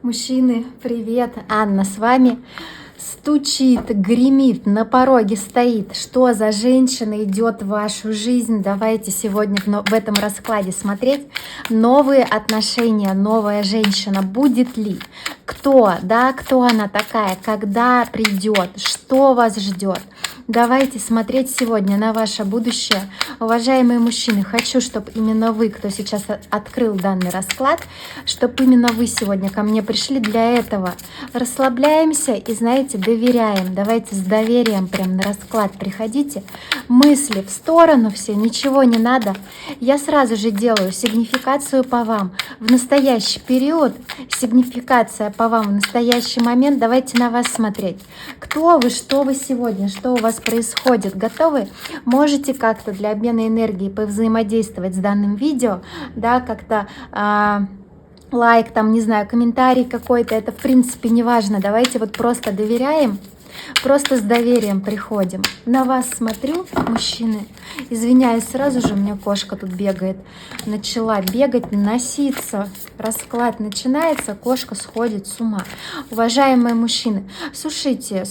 Мужчины, привет! Анна с вами. Стучит, гремит, на пороге стоит. Что за женщина идет в вашу жизнь? Давайте сегодня в этом раскладе смотреть. Новые отношения, новая женщина. Будет ли? Кто? Да, кто она такая? Когда придет? Что вас ждет? Давайте смотреть сегодня на ваше будущее. Уважаемые мужчины, хочу, чтобы именно вы, кто сейчас открыл данный расклад, чтобы именно вы сегодня ко мне пришли для этого. Расслабляемся и, знаете, доверяем. Давайте с доверием прям на расклад приходите. Мысли в сторону все, ничего не надо. Я сразу же делаю сигнификацию по вам. В настоящий период, сигнификация по вам в настоящий момент. Давайте на вас смотреть. Кто вы, что вы сегодня, что у вас происходит. Готовы? Можете как-то для обмена энергии повзаимодействовать с данным видео, да, как-то лайк, там, не знаю, комментарий какой-то, это в принципе не важно. Давайте вот просто доверяем, просто с доверием приходим. На вас смотрю, мужчины. Извиняюсь, сразу же у меня кошка тут бегает. Начала бегать, носиться. Расклад начинается, кошка сходит с ума. Уважаемые мужчины, слушайте,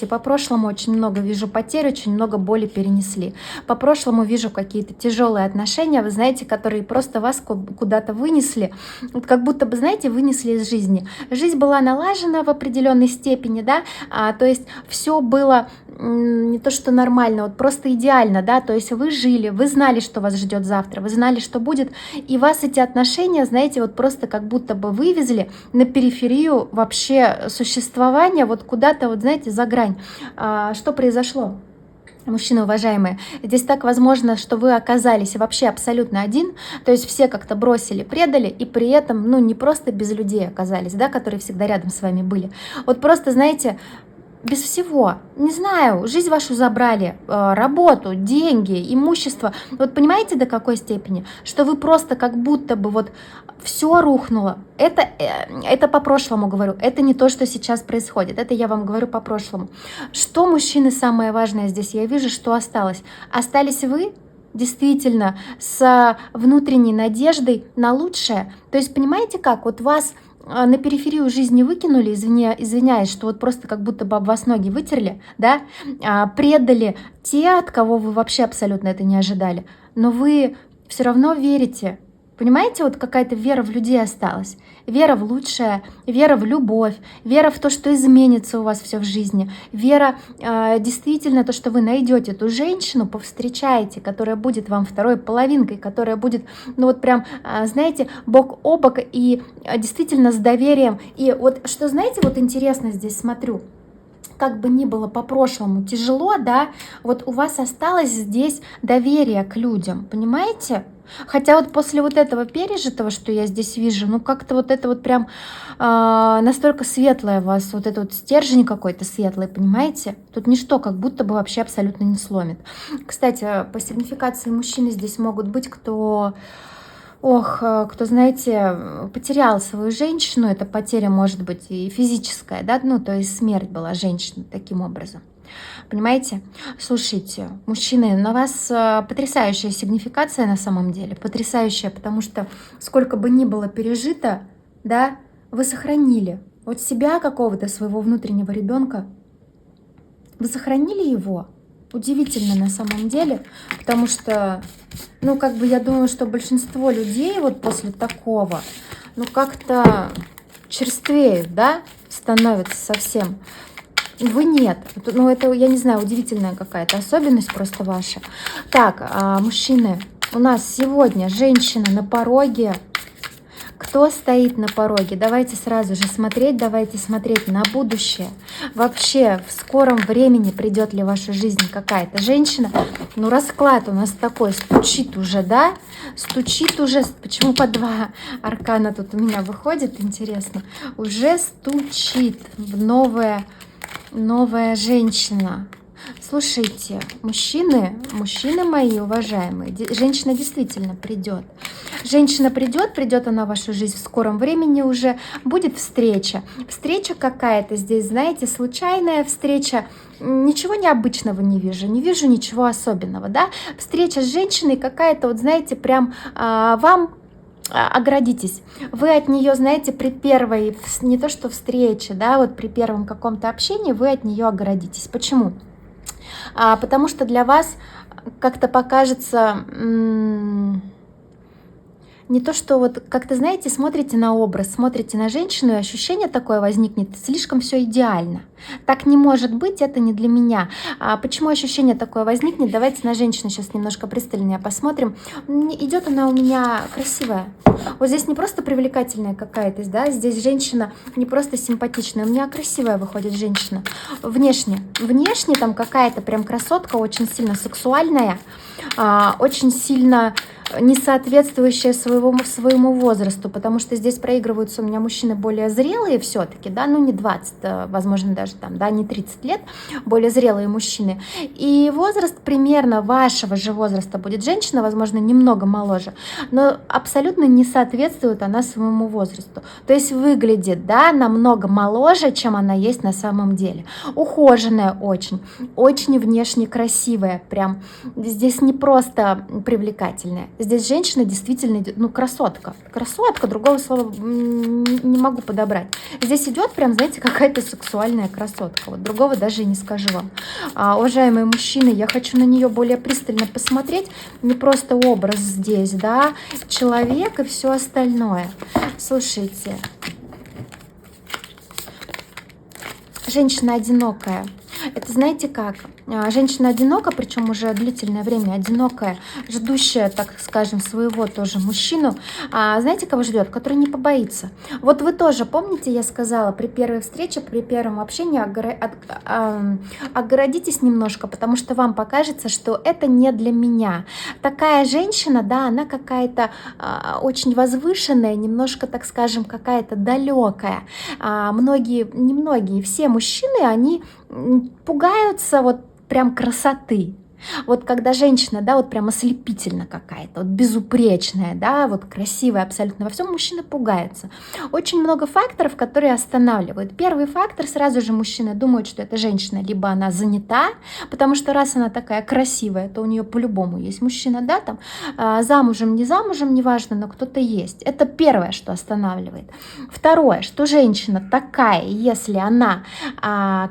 по прошлому очень много вижу потерь, очень много боли перенесли. По прошлому вижу какие-то тяжелые отношения, вы знаете, которые просто вас куда-то вынесли. Вот как будто бы, знаете, вынесли из жизни. Жизнь была налажена в определенной степени, да, то есть все было не то что нормально, вот просто идеально, да, то есть вы жили, вы знали, что вас ждет завтра, вы знали, что будет, и вас эти отношения, знаете, вот просто как будто бы вывезли на периферию вообще существования, вот куда-то, вот знаете, за грань. Что произошло? Мужчины уважаемые, здесь так возможно, что вы оказались вообще абсолютно один, то есть все как-то бросили, предали, и при этом, ну, не просто без людей оказались, да, которые всегда рядом с вами были. Вот просто, знаете, без всего, не знаю, жизнь вашу забрали, работу, деньги, имущество. Вот понимаете, до какой степени? Что вы просто как будто бы вот все рухнуло. Это по прошлому говорю, это не то, что сейчас происходит, это я вам говорю по прошлому. Что, мужчины, самое важное здесь? Я вижу, что осталось. Остались вы, действительно, с внутренней надеждой на лучшее. То есть, понимаете как, вот вас на периферию жизни выкинули, извиняюсь, что вот просто как будто бы об вас ноги вытерли, да, предали те, от кого вы вообще абсолютно это не ожидали, но вы все равно верите. Понимаете, вот какая-то вера в людей осталась, вера в лучшее, вера в любовь, вера в то, что изменится у вас все в жизни, вера действительно то, что вы найдете эту женщину, повстречаете, которая будет вам второй половинкой, которая будет, ну вот прям, знаете, бок о бок и действительно с доверием. И вот что, знаете, вот интересно здесь смотрю, как бы ни было по прошлому тяжело, да, вот у вас осталось здесь доверие к людям, понимаете? Хотя вот после вот этого пережитого, что я здесь вижу, ну как-то вот это вот прям настолько светлое у вас, вот этот вот стержень какой-то светлый, понимаете? Тут ничто как будто бы вообще абсолютно не сломит. Кстати, по сигнификации мужчины здесь могут быть, кто, знаете, потерял свою женщину, эта потеря может быть и физическая, да, ну то есть смерть была женщины таким образом. Понимаете? Слушайте, мужчины, на вас потрясающая сигнификация на самом деле, потрясающая, потому что сколько бы ни было пережито, да, вы сохранили вот себя какого-то, своего внутреннего ребенка, вы сохранили его. Удивительно на самом деле, потому что, ну, как бы я думаю, что большинство людей вот после такого, ну, как-то черствеют, да, становятся совсем. Вы нет. Ну, это, я не знаю, удивительная какая-то особенность просто ваша. Так, мужчины, у нас сегодня женщина на пороге. Кто стоит на пороге? Давайте сразу же смотреть, давайте смотреть на будущее. Вообще, в скором времени придет ли в вашу жизнь какая-то женщина? Ну, расклад у нас такой, стучит уже, да? Стучит уже. Почему по два аркана тут у меня выходит, интересно? Уже стучит новая женщина. Слушайте, мужчины мои уважаемые, женщина действительно придет. Женщина придет она в вашу жизнь в скором времени уже, будет встреча. Встреча какая-то здесь, знаете, случайная встреча, ничего необычного не вижу ничего особенного, да. Встреча с женщиной какая-то, вот знаете, прям вам оградитесь. Вы от нее, знаете, при первой, не то что встрече, да, вот при первом каком-то общении вы от нее оградитесь. Почему? Потому что для вас как-то покажется... Не то, что вот как-то, знаете, смотрите на образ, смотрите на женщину, и ощущение такое возникнет, слишком все идеально. Так не может быть, это не для меня. Почему ощущение такое возникнет? Давайте на женщину сейчас немножко пристальнее посмотрим. Идет она у меня красивая. Вот здесь не просто привлекательная какая-то, да, здесь женщина не просто симпатичная, у меня красивая выходит женщина. Внешне там какая-то прям красотка, очень сильно сексуальная, очень сильно не соответствующая своему возрасту, потому что здесь проигрываются у меня мужчины более зрелые все-таки, да, ну не 20, возможно, даже там, да, не 30 лет, более зрелые мужчины. И возраст примерно вашего же возраста будет женщина, возможно, немного моложе, но абсолютно не соответствует она своему возрасту. То есть выглядит, да, намного моложе, чем она есть на самом деле. Ухоженная очень, очень внешне красивая, прям здесь не просто привлекательная. Здесь женщина действительно, ну, красотка. Красотка, другого слова не могу подобрать. Здесь идет прям, знаете, какая-то сексуальная красотка. Вот другого даже и не скажу вам. Уважаемые мужчины, я хочу на нее более пристально посмотреть. Не просто образ здесь, да, человек и все остальное. Слушайте. Женщина одинокая. Это знаете как? Женщина одинока, причем уже длительное время одинокая, ждущая, так скажем, своего тоже мужчину. Знаете, кого ждет? Который не побоится. Вот вы тоже помните, я сказала, при первой встрече, при первом общении огородитесь немножко, потому что вам покажется, что это не для меня. Такая женщина, да, она какая-то очень возвышенная, немножко, так скажем, какая-то далекая. Все мужчины, они пугаются вот прям красоты. Вот когда женщина, да, вот прям ослепительно какая-то, вот безупречная, да, вот красивая абсолютно во всем, мужчина пугается. Очень много факторов, которые останавливают. Первый фактор, сразу же мужчины думают, что эта женщина, либо она занята, потому что раз она такая красивая, то у нее по-любому есть мужчина, да, там, замужем, не замужем, неважно, но кто-то есть. Это первое, что останавливает. Второе, что женщина такая, если она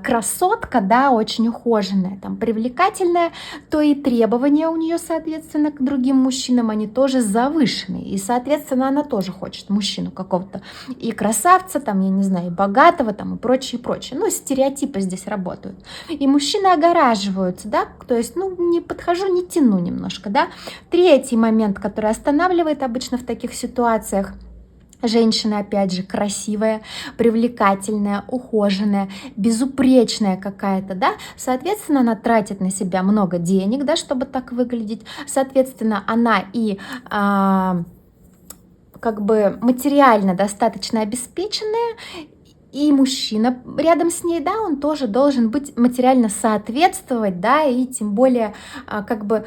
красотка, да, очень ухоженная, там, привлекательная, то и требования у нее, соответственно, к другим мужчинам, они тоже завышенные. И, соответственно, она тоже хочет мужчину какого-то и красавца, там, я не знаю, и богатого, там, и прочее, и прочее. Ну, стереотипы здесь работают. И мужчины огораживаются, да, то есть, ну, не подхожу, не тяну немножко, да. Третий момент, который останавливает обычно в таких ситуациях: женщина, опять же, красивая, привлекательная, ухоженная, безупречная какая-то, да, соответственно, она тратит на себя много денег, да, чтобы так выглядеть, соответственно, она и как бы материально достаточно обеспеченная, и мужчина рядом с ней, да, он тоже должен быть материально соответствовать, да, и тем более как бы...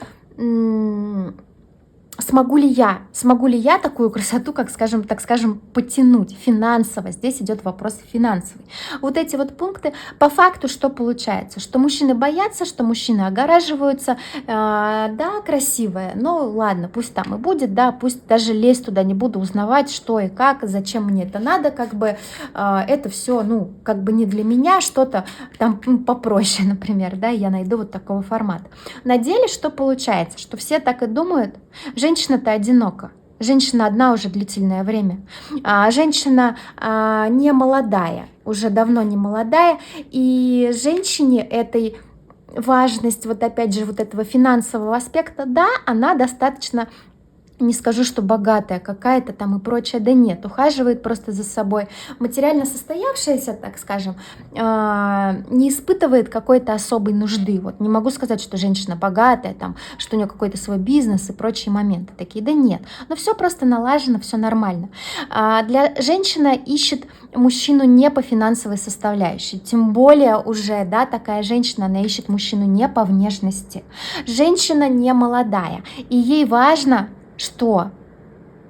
Смогу ли я такую красоту, как скажем, так скажем, потянуть финансово? Здесь идет вопрос финансовый. Вот эти вот пункты, по факту, что получается? Что мужчины боятся, что мужчины огораживаются. Да, красивая, ну ладно, пусть там и будет, да, пусть даже лезть туда не буду, узнавать, что и как, зачем мне это надо, как бы это все, ну, как бы не для меня, что-то там попроще, например, да, я найду вот такого формата. На деле что получается? Что все так и думают. Женщина-то одинока, женщина одна уже длительное время, женщина не молодая, уже давно не молодая, и женщине этой важность, вот опять же, вот этого финансового аспекта, да, она достаточно... Не скажу, что богатая какая-то там и прочее, да нет, ухаживает просто за собой. Материально состоявшаяся, так скажем, не испытывает какой-то особой нужды. Вот не могу сказать, что женщина богатая, там, что у нее какой-то свой бизнес и прочие моменты такие, да нет. Но все просто налажено, все нормально. Женщина ищет мужчину не по финансовой составляющей, тем более уже, да, такая женщина, она ищет мужчину не по внешности. Женщина не молодая, и ей важно... Что?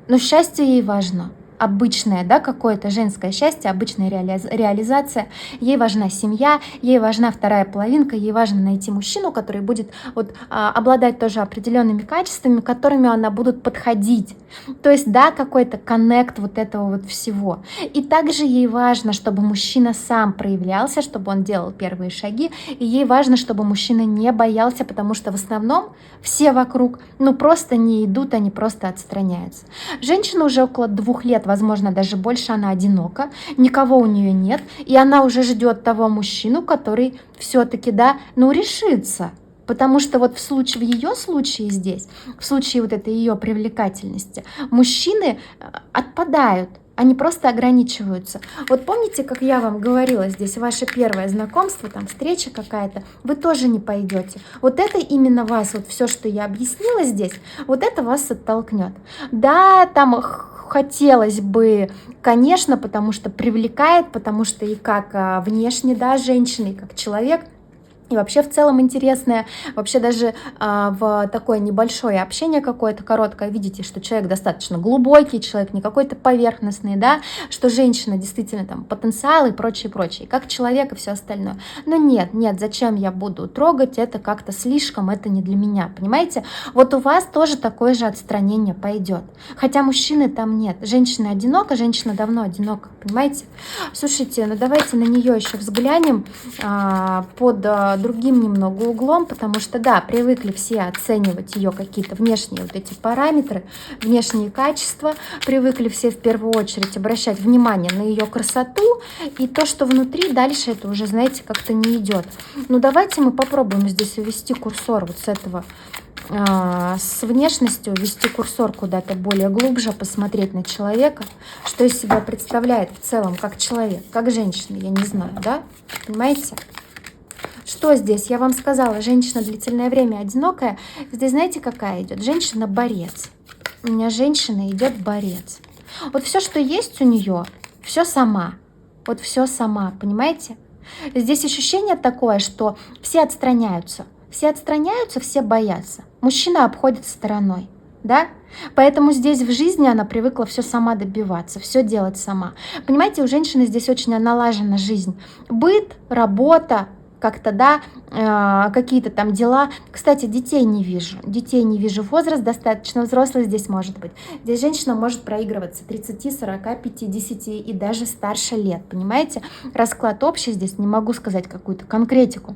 Но счастье ей важно. обычное, да, какое-то женское счастье, обычная реализация. Ей важна семья, ей важна вторая половинка, ей важно найти мужчину, который будет вот, обладать тоже определенными качествами, которыми она будет подходить. То есть, да, какой-то коннект вот этого вот всего. И также ей важно, чтобы мужчина сам проявлялся, чтобы он делал первые шаги, и ей важно, чтобы мужчина не боялся, потому что в основном все вокруг, ну, просто не идут, они просто отстраняются. Женщина уже около 2 лет, возможно, даже больше, она одинока, никого у нее нет, и она уже ждет того мужчину, который все-таки, да, ну, решится. Потому что вот в ее случае здесь, в случае вот этой ее привлекательности, мужчины отпадают, они просто ограничиваются. Вот помните, как я вам говорила здесь, ваше первое знакомство, там встреча какая-то, вы тоже не пойдете. Вот это именно вас, вот все, что я объяснила здесь, вот это вас оттолкнет. Да, там хотелось бы, конечно, потому что привлекает, потому что и как внешне, да, женщина, и как человек. И вообще в целом интересное, вообще даже в такое небольшое общение какое-то короткое, видите, что человек достаточно глубокий, человек не какой-то поверхностный, да, что женщина действительно там потенциал и прочее, прочее, как человек и все остальное. Но нет, зачем я буду трогать, это как-то слишком, это не для меня, понимаете? Вот у вас тоже такое же отстранение пойдет, хотя мужчины там нет, женщина одинока, женщина давно одинока, понимаете? Слушайте, ну давайте на нее еще взглянем под другим немного углом, потому что, да, привыкли все оценивать ее какие-то внешние вот эти параметры, внешние качества, привыкли все в первую очередь обращать внимание на ее красоту, и то, что внутри, дальше это уже, знаете, как-то не идет. Ну, давайте мы попробуем здесь увести курсор вот с этого, с внешностью, ввести курсор куда-то более глубже, посмотреть на человека, что из себя представляет в целом как человек, как женщина, я не знаю, да, понимаете? Что здесь? Я вам сказала, женщина длительное время одинокая. Здесь знаете, какая идет? Женщина-борец. У меня женщина идет борец. Вот все, что есть у нее, все сама. Вот все сама, понимаете? Здесь ощущение такое, что все отстраняются. Все отстраняются, все боятся. Мужчина обходит стороной. Да? Поэтому здесь в жизни она привыкла все сама добиваться, все делать сама. Понимаете, у женщины здесь очень налажена жизнь. Быт, работа, как-то, да, какие-то там дела. Кстати, детей не вижу. Возраст достаточно взрослый здесь может быть. Здесь женщина может проигрываться 30, 40, 50 и даже старше лет, понимаете? Расклад общий здесь, не могу сказать какую-то конкретику,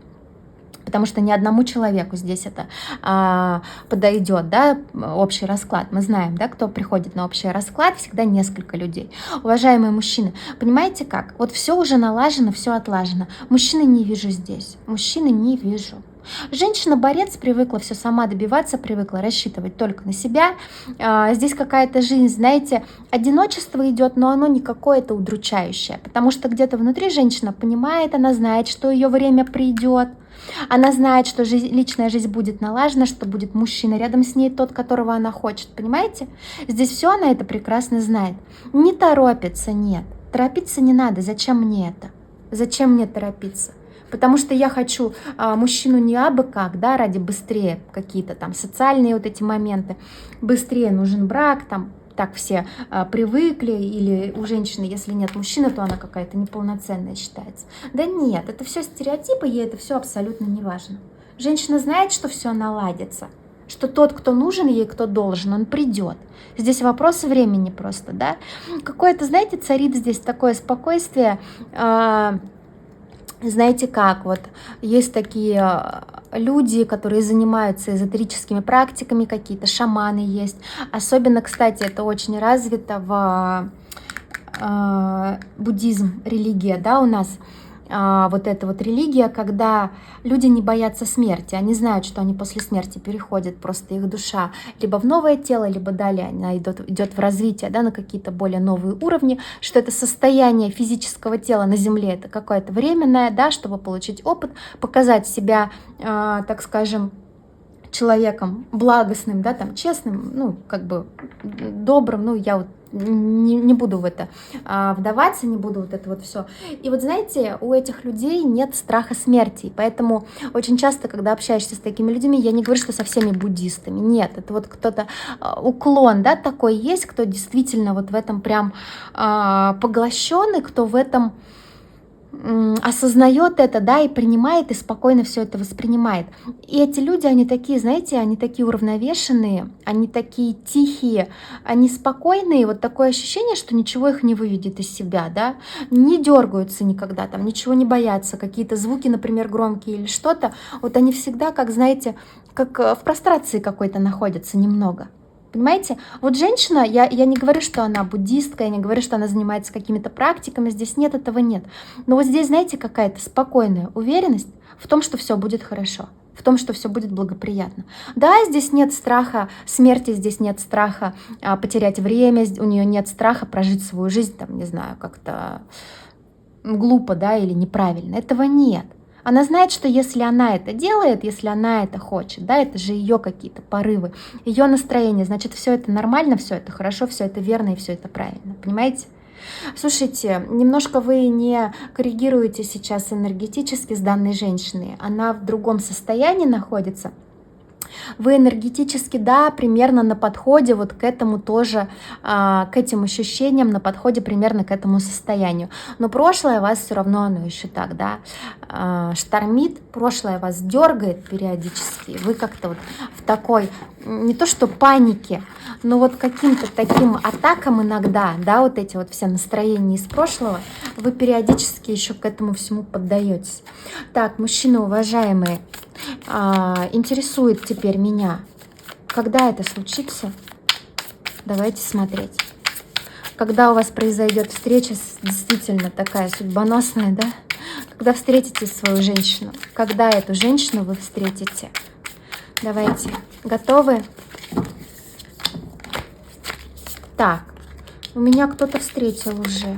потому что ни одному человеку здесь это подойдет, да, общий расклад. Мы знаем, да, кто приходит на общий расклад, всегда несколько людей. Уважаемые мужчины, понимаете как? Вот все уже налажено, все отлажено. Мужчины не вижу здесь, мужчины не вижу. Женщина-борец привыкла все сама добиваться, привыкла рассчитывать только на себя. Здесь какая-то жизнь, знаете, одиночество идет, но оно не какое-то удручающее, потому что где-то внутри женщина понимает, она знает, что ее время придет. Она знает, что личная жизнь будет налажена, что будет мужчина рядом с ней, тот, которого она хочет, понимаете? Здесь все она это прекрасно знает. Не торопится, нет. Торопиться не надо. Зачем мне это? Зачем мне торопиться? Потому что я хочу мужчину не абы как, да, ради быстрее какие-то там социальные вот эти моменты. Быстрее нужен брак, там, так все привыкли, или у женщины, если нет мужчины, то она какая-то неполноценная считается. Да нет, это все стереотипы, ей это все абсолютно не важно. Женщина знает, что все наладится, что тот, кто нужен ей, кто должен, он придет. Здесь вопрос времени просто, да. Какое-то, знаете, царит здесь такое спокойствие. Знаете как, вот есть такие люди, которые занимаются эзотерическими практиками, какие-то шаманы есть. Особенно, кстати, это очень развито в буддизм, религия, да, у нас. Вот эта вот религия, когда люди не боятся смерти, они знают, что они после смерти переходят, просто их душа либо в новое тело, либо далее она идет в развитие, да, на какие-то более новые уровни, что это состояние физического тела на Земле, это какое-то временное, да, чтобы получить опыт, показать себя, так скажем, человеком благостным, да, там, честным, ну, как бы добрым, ну, я вот не буду в это вдаваться, не буду вот это вот все. И вот знаете, у этих людей нет страха смерти, поэтому очень часто, когда общаешься с такими людьми, я не говорю, что со всеми буддистами, нет, это вот кто-то, уклон, да, такой есть, кто действительно вот в этом прям поглощенный, кто в этом осознает это, да, и принимает, и спокойно все это воспринимает. И эти люди, они такие, знаете, они такие уравновешенные, они такие тихие, они спокойные, вот такое ощущение, что ничего их не выведет из себя, да, не дергаются никогда, там, ничего не боятся, какие-то звуки, например, громкие или что-то, вот они всегда, как, знаете, как в прострации какой-то находятся немного. Понимаете? Вот женщина, я не говорю, что она буддистка, я не говорю, что она занимается какими-то практиками, здесь нет, этого нет. Но вот здесь, знаете, какая-то спокойная уверенность в том, что все будет хорошо, в том, что все будет благоприятно. Да, здесь нет страха смерти, здесь нет страха потерять время, у нее нет страха прожить свою жизнь, там, не знаю, как-то глупо, да, или неправильно. Этого нет. Она знает, что если она это делает, если она это хочет, да, это же ее какие-то порывы, ее настроение, значит, все это нормально, все это хорошо, все это верно и все это правильно, понимаете? Слушайте, немножко вы не коррегируете сейчас энергетически с данной женщиной, она в другом состоянии находится. Вы энергетически, да, примерно на подходе вот к этому тоже, к этим ощущениям, на подходе примерно к этому состоянию. Но прошлое вас все равно, оно еще так, да, штормит, прошлое вас дергает периодически. Вы как-то вот в такой, не то что панике, но вот каким-то таким атакам иногда, да, вот эти вот все настроения из прошлого, вы периодически еще к этому всему поддаетесь. Так, мужчины уважаемые, интересует теперь меня, когда это случится, давайте смотреть. Когда у вас произойдет встреча действительно такая судьбоносная, да? Когда встретите свою женщину, когда эту женщину вы встретите. Давайте, готовы? Так. У меня кто-то встретил уже,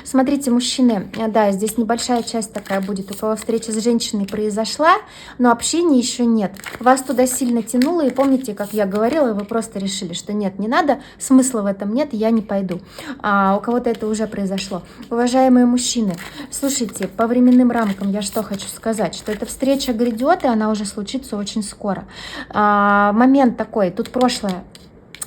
Смотрите, мужчины, да, здесь небольшая часть такая будет, у кого встреча с женщиной произошла, но общения еще нет. Вас туда сильно тянуло, и помните, как я говорила, вы просто решили, что нет, не надо, смысла в этом нет, я не пойду. У кого-то это уже произошло. Уважаемые мужчины, слушайте, по временным рамкам я что хочу сказать, что эта встреча грядет, и она уже случится очень скоро. Момент такой, тут прошлое.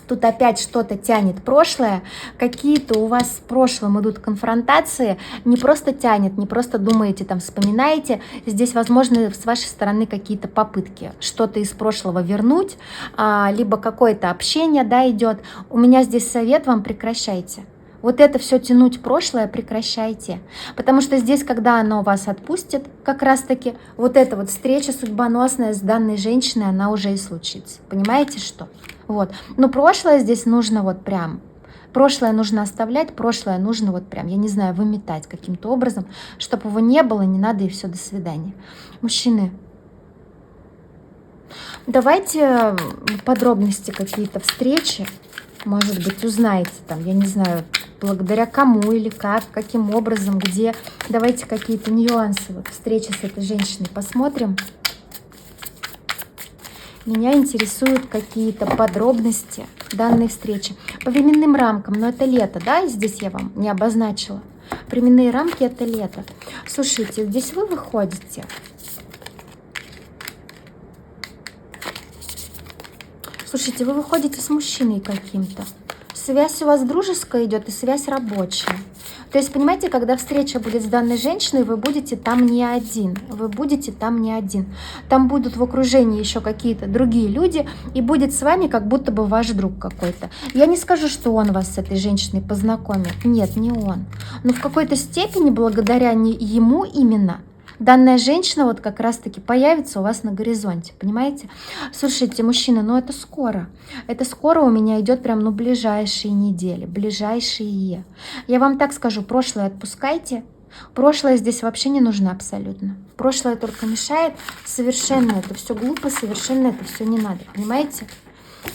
Тут опять что-то тянет прошлое, какие-то у вас с прошлым идут конфронтации, не просто тянет, не просто думаете, там, вспоминаете, здесь, возможно, с вашей стороны какие-то попытки что-то из прошлого вернуть, либо какое-то общение, да, идет. У меня здесь совет вам: прекращайте. Вот это все тянуть прошлое прекращайте. Потому что здесь, когда оно вас отпустит, как раз-таки вот эта вот встреча судьбоносная с данной женщиной, она уже и случится. Понимаете, что? Вот. Но прошлое здесь нужно вот прям. Прошлое нужно оставлять, прошлое нужно вот прям, я не знаю, выметать каким-то образом, чтобы его не было, не надо, и все, до свидания. Мужчины, давайте подробности какие-то встречи, может быть, узнаете там, я не знаю, благодаря кому или как, каким образом, где. Давайте какие-то нюансы вот встречи с этой женщиной посмотрим. Меня интересуют какие-то подробности данной встречи. По временным рамкам, но это лето, да, здесь я вам не обозначила. Временные рамки — это лето. Слушайте, здесь вы выходите. Слушайте, вы выходите с мужчиной каким-то. Связь у вас дружеская идет и связь рабочая. То есть, понимаете, когда встреча будет с данной женщиной, вы будете там не один. Вы будете там не один. Там будут в окружении еще какие-то другие люди, и будет с вами как будто бы ваш друг какой-то. Я не скажу, что он вас с этой женщиной познакомит. Нет, не он. Но в какой-то степени, благодаря не ему именно, данная женщина вот как раз-таки появится у вас на горизонте, понимаете? Слушайте, мужчина, ну это скоро. Это скоро у меня идет прям, ну, ближайшие недели, ближайшие. Я вам так скажу, прошлое отпускайте. Прошлое здесь вообще не нужно абсолютно. Прошлое только мешает. Совершенно это все глупо, совершенно это все не надо, понимаете?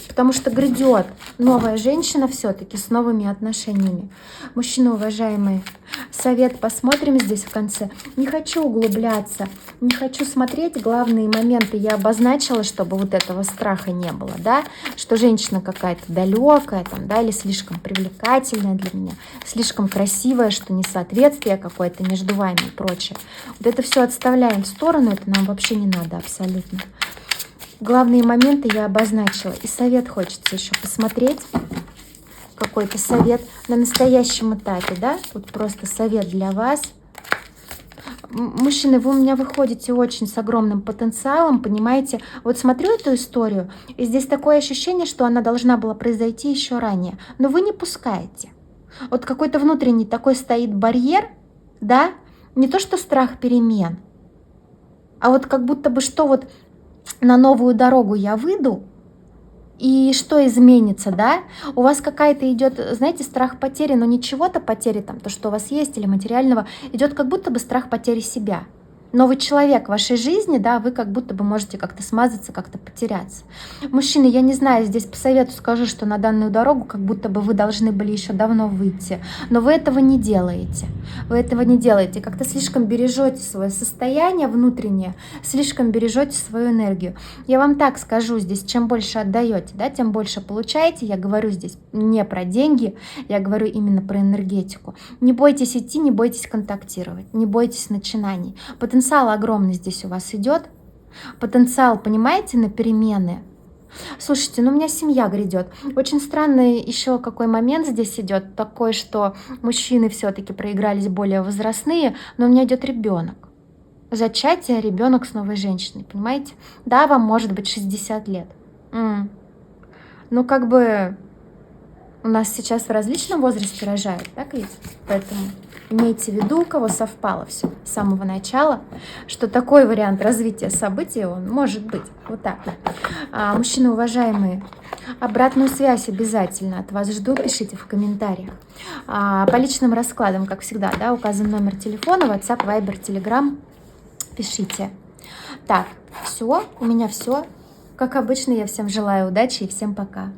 Потому что грядет новая женщина все-таки с новыми отношениями. Мужчины уважаемые, совет посмотрим здесь в конце. Не хочу углубляться, не хочу смотреть главные моменты. Я обозначила, чтобы вот этого страха не было, да, что женщина какая-то далекая, там, да, или слишком привлекательная для меня, слишком красивая, что несоответствие какое-то между вами и прочее. Вот это все отставляем в сторону, это нам вообще не надо абсолютно. Главные моменты я обозначила. И совет хочется еще посмотреть. Какой-то совет на настоящем этапе, да? Вот просто совет для вас. Мужчины, вы у меня выходите очень с огромным потенциалом, понимаете? Вот смотрю эту историю, и здесь такое ощущение, что она должна была произойти еще ранее. Но вы не пускаете. Вот какой-то внутренний такой стоит барьер, да? Не то, что страх перемен, а вот как будто бы что вот на новую дорогу я выйду, и что изменится, да? У вас какая-то идет, знаете, страх потери, но не чего-то потери, там, то, что у вас есть, или материального, идет как будто бы страх потери себя. Новый человек в вашей жизни, да, вы как будто бы можете как-то смазаться, как-то потеряться. Мужчины, я не знаю, здесь по совету скажу, что на данную дорогу как будто бы вы должны были еще давно выйти, но вы этого не делаете. Вы этого не делаете. Как-то слишком бережете свое состояние внутреннее, слишком бережете свою энергию. Я вам так скажу здесь, чем больше отдаете, да, тем больше получаете. Я говорю здесь не про деньги, я говорю именно про энергетику. Не бойтесь идти, не бойтесь контактировать, не бойтесь начинаний. Потенциал огромный здесь у вас идет. Потенциал, понимаете, на перемены. Слушайте, ну у меня семья грядет. Очень странный еще какой момент здесь идет. Такой, что мужчины все-таки проигрались более возрастные, но у меня идет ребенок. Зачатие, ребенок с новой женщиной, понимаете? Да, вам может быть 60 лет. Ну как бы у нас сейчас в различном возрасте рожают, так ведь? Поэтому имейте в виду, у кого совпало все с самого начала, что такой вариант развития событий, он может быть. Вот так. Мужчины, уважаемые, обратную связь обязательно от вас жду, пишите в комментариях. По личным раскладам, как всегда, да, указан номер телефона, WhatsApp, Viber, Telegram, пишите. Так, все, у меня все. Как обычно, я всем желаю удачи и всем пока.